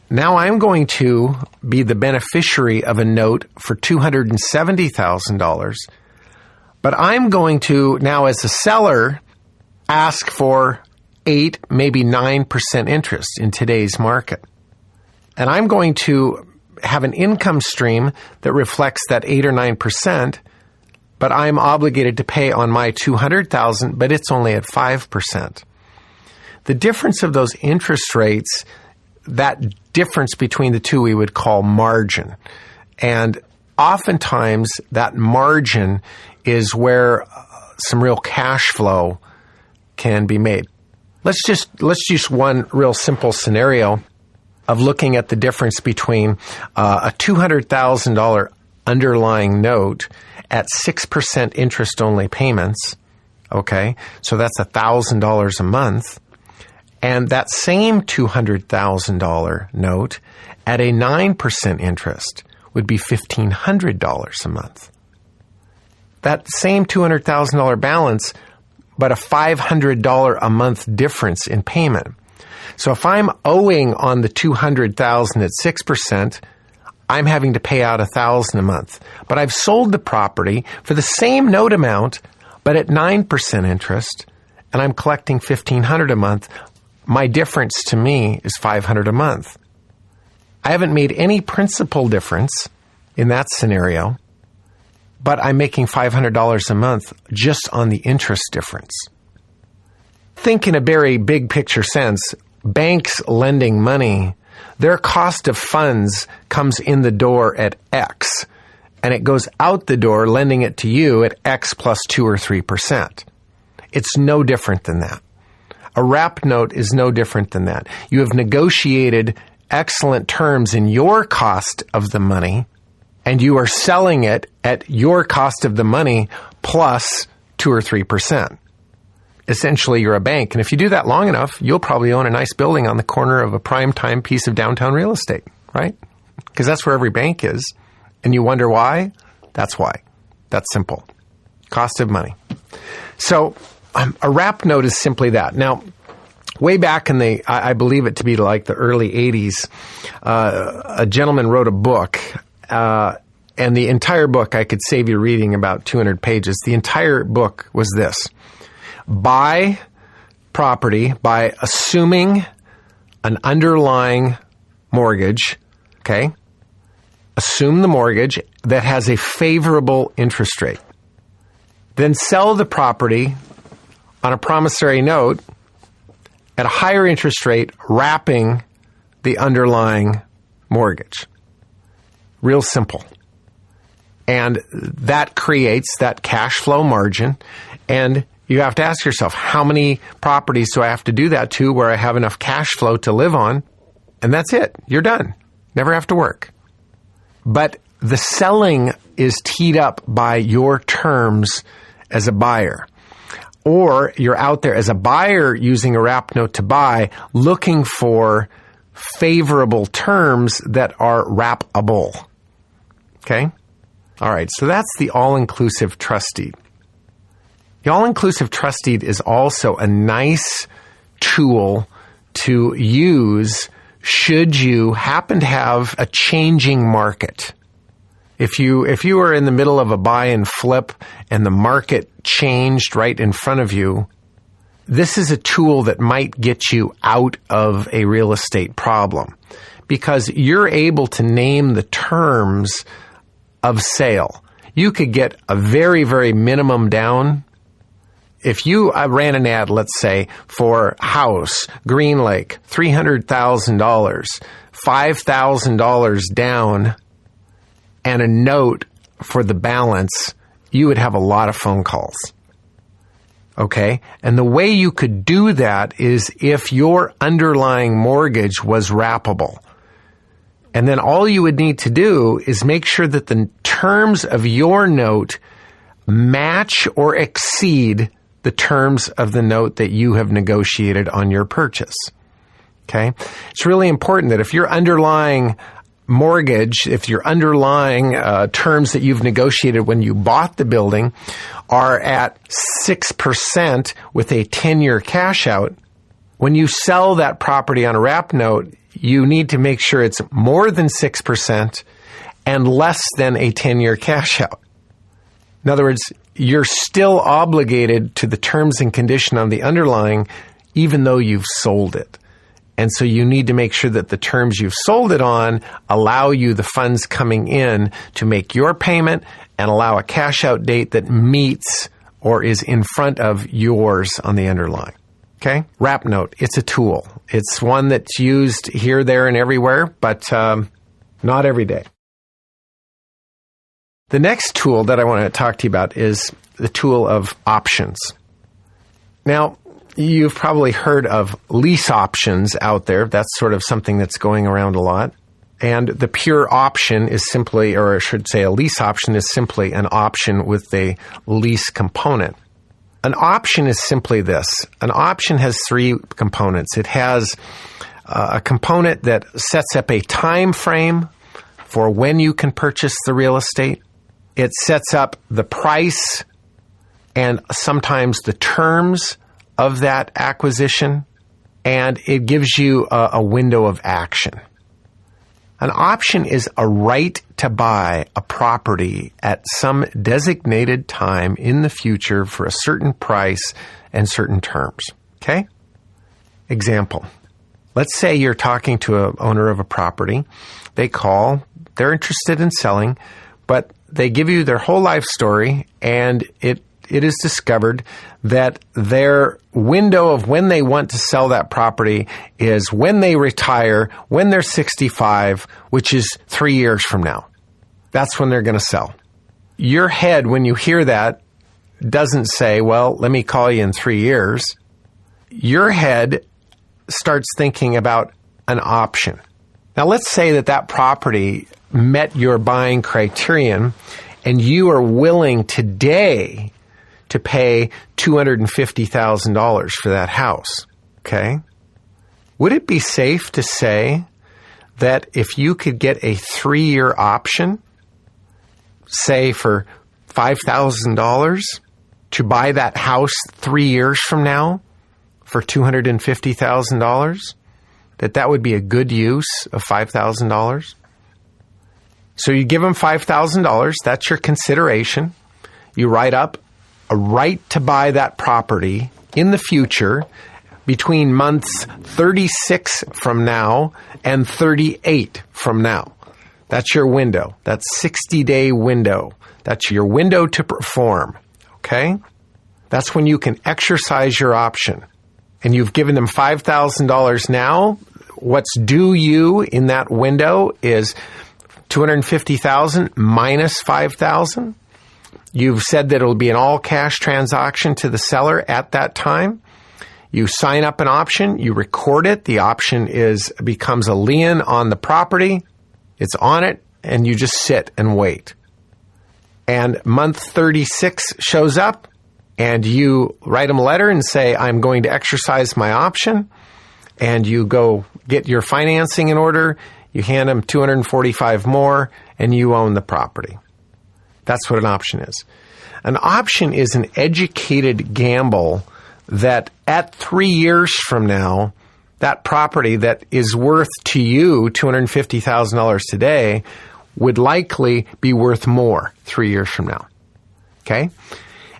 Now I'm going to be the beneficiary of a note for $270,000. But I'm going to now, as a seller, ask for 8, maybe 9% interest in today's market. And I'm going to have an income stream that reflects that 8 or 9%, but I'm obligated to pay on my $200,000, but it's only at 5%. The difference of those interest rates, that difference between the two we would call margin. And oftentimes that margin is where some real cash flow can be made. Let's use one real simple scenario of looking at the difference between a $200,000 underlying note at 6% interest-only payments, okay? So that's $1,000 a month. And that same $200,000 note at a 9% interest would be $1,500 a month. That same $200,000 balance, but a $500 a month difference in payment. So if I'm owing on the $200,000 at 6%, I'm having to pay out $1,000 a month. But I've sold the property for the same note amount, but at 9% interest, and I'm collecting $1,500 a month. My difference to me is $500 a month. I haven't made any principal difference in that scenario, but I'm making $500 a month just on the interest difference. Think in a very big picture sense. Banks lending money, their cost of funds comes in the door at X, and it goes out the door lending it to you at X plus 2 or 3%. It's no different than that. A wrap note is no different than that. You have negotiated excellent terms in your cost of the money, and you are selling it at your cost of the money plus 2 or 3%. Essentially, you're a bank. And if you do that long enough, you'll probably own a nice building on the corner of a prime time piece of downtown real estate, right? Because that's where every bank is. And you wonder why? That's why. That's simple. Cost of money. So a wrap note is simply that. Now, way back in I believe it to be like the early 80s, a gentleman wrote a book, and the entire book, I could save you reading about 200 pages. The entire book was this: buy property by assuming an underlying mortgage, okay? Assume the mortgage that has a favorable interest rate. Then sell the property on a promissory note at a higher interest rate, wrapping the underlying mortgage. Real simple. And that creates that cash flow margin. And you have to ask yourself, how many properties do I have to do that to where I have enough cash flow to live on? And that's it. You're done. Never have to work. But the selling is teed up by your terms as a buyer. Or you're out there as a buyer using a wrap note to buy, looking for favorable terms that are wrappable. Okay? All right, so that's the all-inclusive trust deed. The all-inclusive trust deed is also a nice tool to use should you happen to have a changing market. If you are in the middle of a buy and flip and the market changed right in front of you, this is a tool that might get you out of a real estate problem because you're able to name the terms of sale. You could get a very, very minimum down. If you ran an ad, let's say, for house, Green Lake, $300,000, $5,000 down, and a note for the balance, you would have a lot of phone calls. Okay? And the way you could do that is if your underlying mortgage was wrappable. And then all you would need to do is make sure that the terms of your note match or exceed the terms of the note that you have negotiated on your purchase. Okay? It's really important that if your underlying mortgage, if your underlying terms that you've negotiated when you bought the building are at 6% with a 10-year cash out, when you sell that property on a wrap note, you need to make sure it's more than 6% and less than a 10-year cash out. In other words, you're still obligated to the terms and condition on the underlying, even though you've sold it. And so you need to make sure that the terms you've sold it on allow you the funds coming in to make your payment and allow a cash out date that meets or is in front of yours on the underlying. Okay? Wrap note. It's a tool. It's one that's used here, there, and everywhere, but not every day. The next tool that I want to talk to you about is the tool of options. Now, you've probably heard of lease options out there. That's sort of something that's going around a lot. And the pure option is simply, or I should say a lease option is simply an option with a lease component. An option is simply this. An option has three components. It has a component that sets up a time frame for when you can purchase the real estate. It sets up the price and sometimes the terms of that acquisition, and it gives you a window of action. An option is a right to buy a property at some designated time in the future for a certain price and certain terms. Okay? Example. Let's say you're talking to an owner of a property. They call. They're interested in selling, but they give you their whole life story, and it is discovered that their window of when they want to sell that property is when they retire, when they're 65, which is 3 years from now. That's when they're going to sell. Your head, when you hear that, doesn't say, well, let me call you in 3 years. Your head starts thinking about an option. Now, let's say that property met your buying criterion and you are willing today to pay $250,000 for that house, okay? Would it be safe to say that if you could get a 3-year option say, for $5,000 to buy that house 3 years from now for $250,000, that would be a good use of $5,000. So you give them $5,000. That's your consideration. You write up a right to buy that property in the future between months 36 from now and 38 from now. That's your window. That's 60-day window. That's your window to perform. Okay? That's when you can exercise your option. And you've given them $5,000 now. What's due you in that window is $250,000 minus $5,000. You've said that it'll be an all-cash transaction to the seller at that time. You sign up an option, you record it, the option becomes a lien on the property, it's on it, and you just sit and wait. And month 36 shows up, and you write them a letter and say, I'm going to exercise my option, and you go get your financing in order, you hand them $245 more, and you own the property. That's what an option is. An option is an educated gamble that at 3 years from now, that property that is worth to you $250,000 today would likely be worth more 3 years from now. Okay?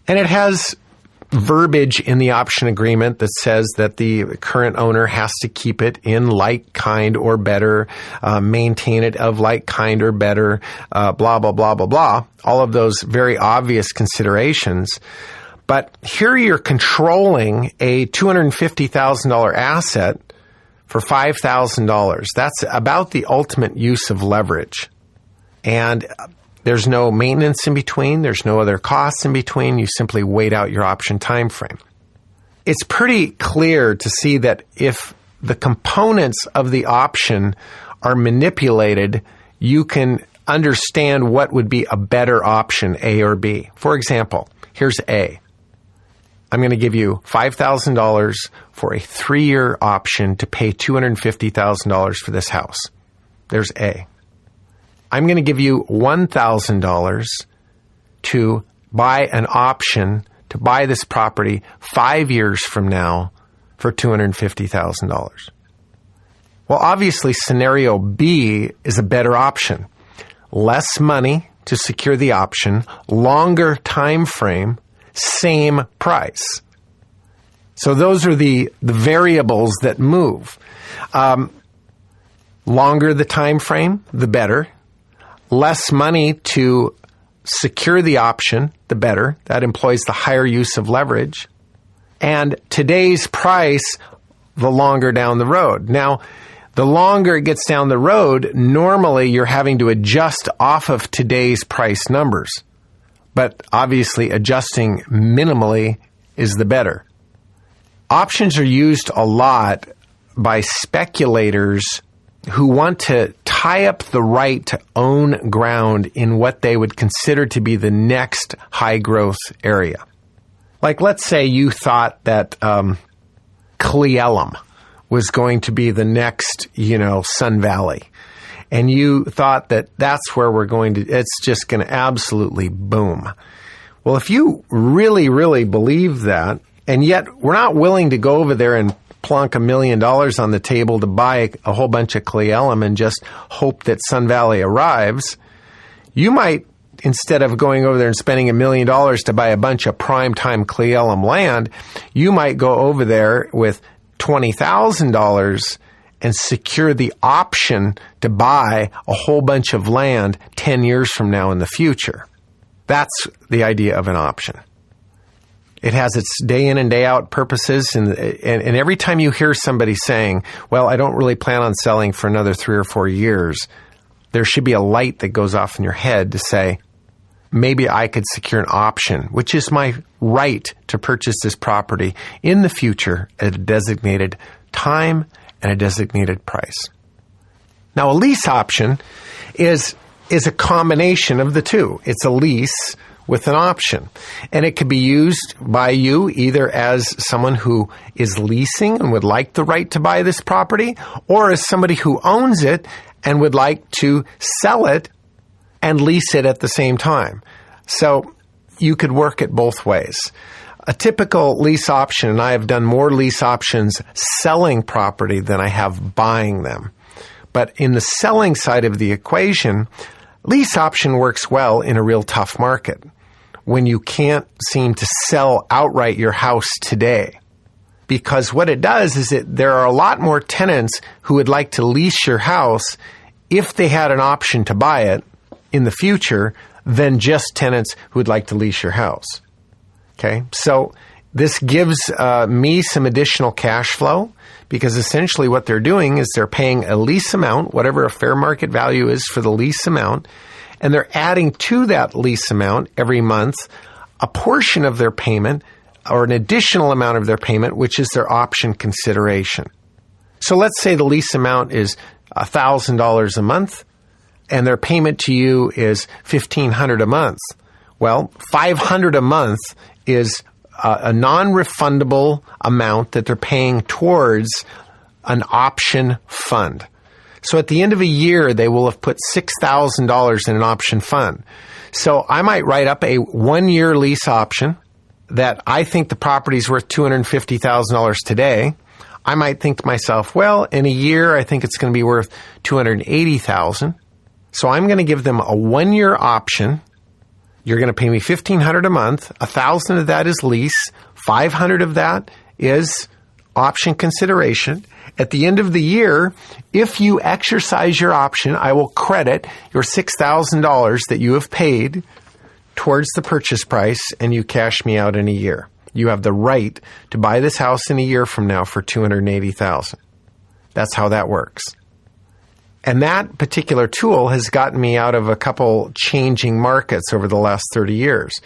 And it has verbiage in the option agreement that says that the current owner has to keep it in like kind or better, maintain it of like kind or better, blah, blah, blah, blah, blah. All of those very obvious considerations. But here you're controlling a $250,000 asset for $5,000. That's about the ultimate use of leverage. And there's no maintenance in between. There's no other costs in between. You simply wait out your option time frame. It's pretty clear to see that if the components of the option are manipulated, you can understand what would be a better option, A or B. For example, here's A. I'm going to give you $5,000 for a 3-year option to pay $250,000 for this house. There's A. I'm going to give you $1,000 to buy an option to buy this property 5 years from now for $250,000. Well, obviously, scenario B is a better option. Less money to secure the option, longer time frame, same price. So those are the variables that move. Longer the time frame, the better. Less money to secure the option, the better. That employs the higher use of leverage. And today's price, the longer down the road. Now, the longer it gets down the road, normally you're having to adjust off of today's price numbers. But obviously, adjusting minimally is the better. Options are used a lot by speculators who want to tie up the right to own ground in what they would consider to be the next high-growth area. Like, let's say you thought that Cle Elum was going to be the next, Sun Valley. And you thought that that's where it's just going to absolutely boom. Well, if you really, really believe that, and yet we're not willing to go over there and plunk $1 million on the table to buy a whole bunch of Cle Elum and just hope that Sun Valley arrives, you might, instead of going over there and spending $1 million to buy a bunch of primetime Cle Elum land, you might go over there with $20,000 and secure the option to buy a whole bunch of land 10 years from now in the future. That's the idea of an option. It has its day in and day out purposes, and every time you hear somebody saying, well, I don't really plan on selling for another 3 or 4 years, there should be a light that goes off in your head to say, maybe I could secure an option, which is my right to purchase this property in the future at a designated time and a designated price. Now, a lease option is a combination of the two. It's a lease with an option. And it could be used by you either as someone who is leasing and would like the right to buy this property, or as somebody who owns it and would like to sell it and lease it at the same time. So you could work it both ways. A typical lease option, and I have done more lease options selling property than I have buying them. But in the selling side of the equation, lease option works well in a real tough market when you can't seem to sell outright your house today. Because what it does is there are a lot more tenants who would like to lease your house if they had an option to buy it in the future than just tenants who would like to lease your house. Okay, so this gives me some additional cash flow because essentially what they're doing is they're paying a lease amount, whatever a fair market value is for the lease amount, and they're adding to that lease amount every month a portion of their payment or an additional amount of their payment, which is their option consideration. So let's say the lease amount is $1,000 a month and their payment to you is $1,500 a month. Well, $500 a month is a non-refundable amount that they're paying towards an option fund. So at the end of a year, they will have put $6,000 in an option fund. So I might write up a 1-year lease option that I think the property is worth $250,000 today. I might think to myself, well, in a year, I think it's going to be worth $280,000. So I'm going to give them a 1-year option. You're going to pay me $1,500 a month. $1,000 of that is lease. $500 of that is option consideration. At the end of the year, if you exercise your option, I will credit your $6,000 that you have paid towards the purchase price, and you cash me out in a year. You have the right to buy this house in a year from now for $280,000. That's how that works. And that particular tool has gotten me out of a couple changing markets over the last 30 years.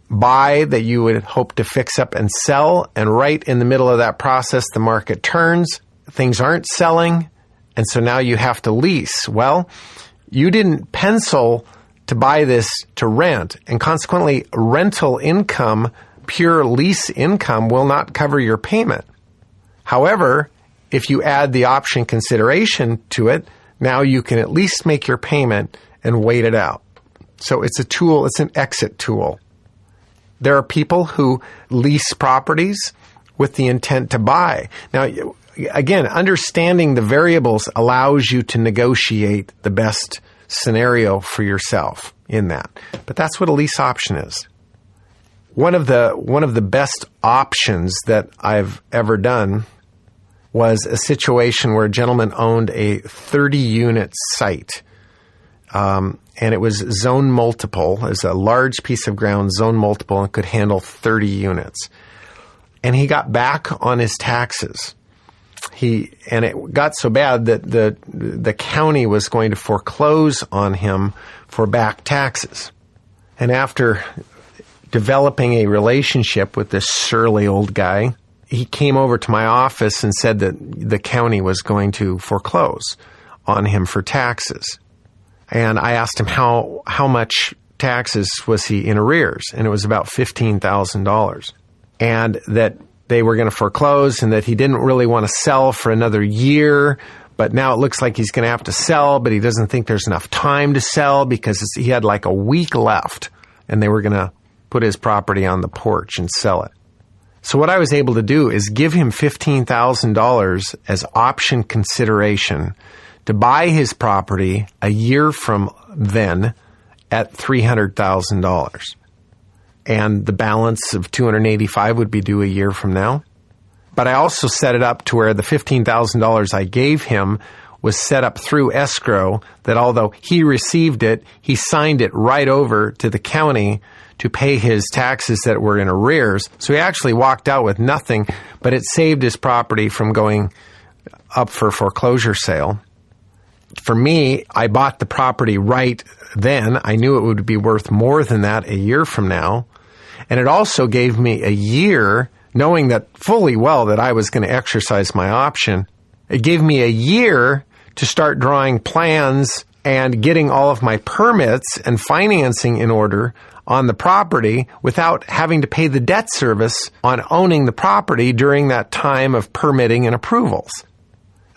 Buy that you would hope to fix up and sell, and right in the middle of that process, the market turns, things aren't selling, and so now you have to lease. Well, you didn't pencil to buy this to rent, and consequently, rental income, pure lease income, will not cover your payment. However, if you add the option consideration to it, now you can at least make your payment and wait it out. So it's a tool, it's an exit tool. There are people who lease properties with the intent to buy. Now, again, understanding the variables allows you to negotiate the best scenario for yourself in that. But that's what a lease option is. One of the best options that I've ever done was a situation where a gentleman owned a 30-unit site. And it was zone multiple. It was a large piece of ground, zone multiple, and could handle 30 units. And he got back on his taxes. And it got so bad that the county was going to foreclose on him for back taxes. And after developing a relationship with this surly old guy, he came over to my office and said that the county was going to foreclose on him for taxes. And I asked him how much taxes was he in arrears, and it was about $15,000. And that they were going to foreclose and that he didn't really want to sell for another year, but now it looks like he's going to have to sell, but he doesn't think there's enough time to sell because he had like a week left, and they were going to put his property on the porch and sell it. So what I was able to do is give him $15,000 as option consideration to buy his property a year from then at $300,000. And the balance of $285,000 would be due a year from now. But I also set it up to where the $15,000 I gave him was set up through escrow, that although he received it, he signed it right over to the county to pay his taxes that were in arrears. So he actually walked out with nothing, but it saved his property from going up for foreclosure sale. For me, I bought the property right then. I knew it would be worth more than that a year from now. And it also gave me a year, knowing that fully well that I was going to exercise my option. It gave me a year to start drawing plans and getting all of my permits and financing in order on the property without having to pay the debt service on owning the property during that time of permitting and approvals.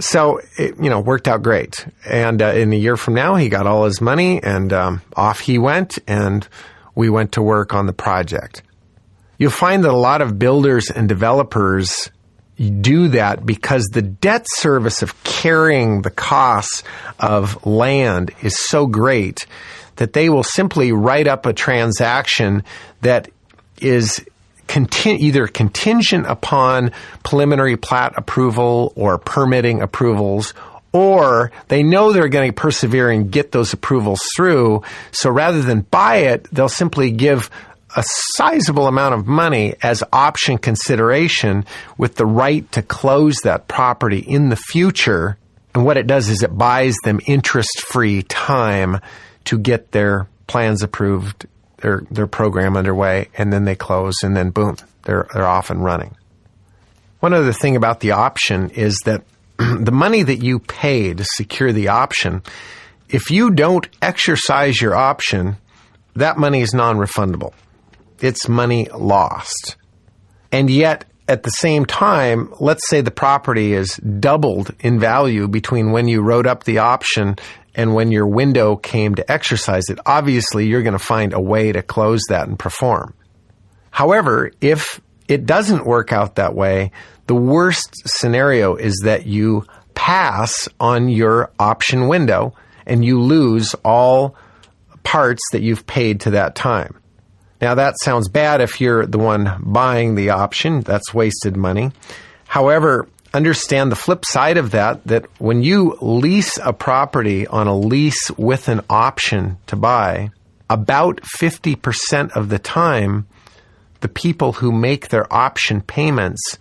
So it, worked out great. And in a year from now, he got all his money, and off he went, and we went to work on the project. You'll find that a lot of builders and developers do that because the debt service of carrying the costs of land is so great that they will simply write up a transaction that is either contingent upon preliminary plat approval or permitting approvals, or they know they're going to persevere and get those approvals through. So rather than buy it, they'll simply give a sizable amount of money as option consideration with the right to close that property in the future. And what it does is it buys them interest-free time to get their plans approved, their program underway, and then they close, and then boom, they're off and running. One other thing about the option is that the money that you pay to secure the option, if you don't exercise your option, that money is non-refundable. It's money lost. And yet, at the same time, let's say the property is doubled in value between when you wrote up the option and when your window came to exercise it. Obviously, you're going to find a way to close that and perform. However, if it doesn't work out that way, the worst scenario is that you pass on your option window and you lose all parts that you've paid to that time. Now, that sounds bad if you're the one buying the option. That's wasted money. However, understand the flip side of that when you lease a property on a lease with an option to buy, about 50% of the time, the people who make their option payments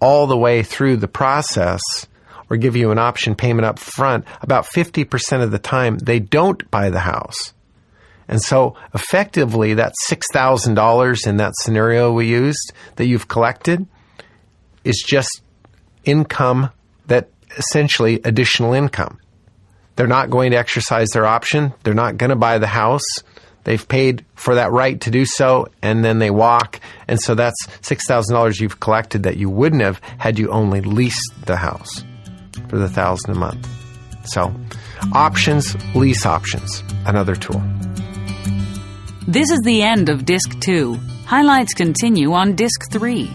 all the way through the process or give you an option payment up front, about 50% of the time, they don't buy the house. And so effectively, that $6,000 in that scenario we used that you've collected is just income, that essentially additional income. They're not going to exercise their option. They're not going to buy the house. They've paid for that right to do so, and then they walk. And so that's $6,000 you've collected that you wouldn't have had you only leased the house for the $1,000 a month. So options, lease options, another tool. This is the end of Disc 2. Highlights continue on Disc 3.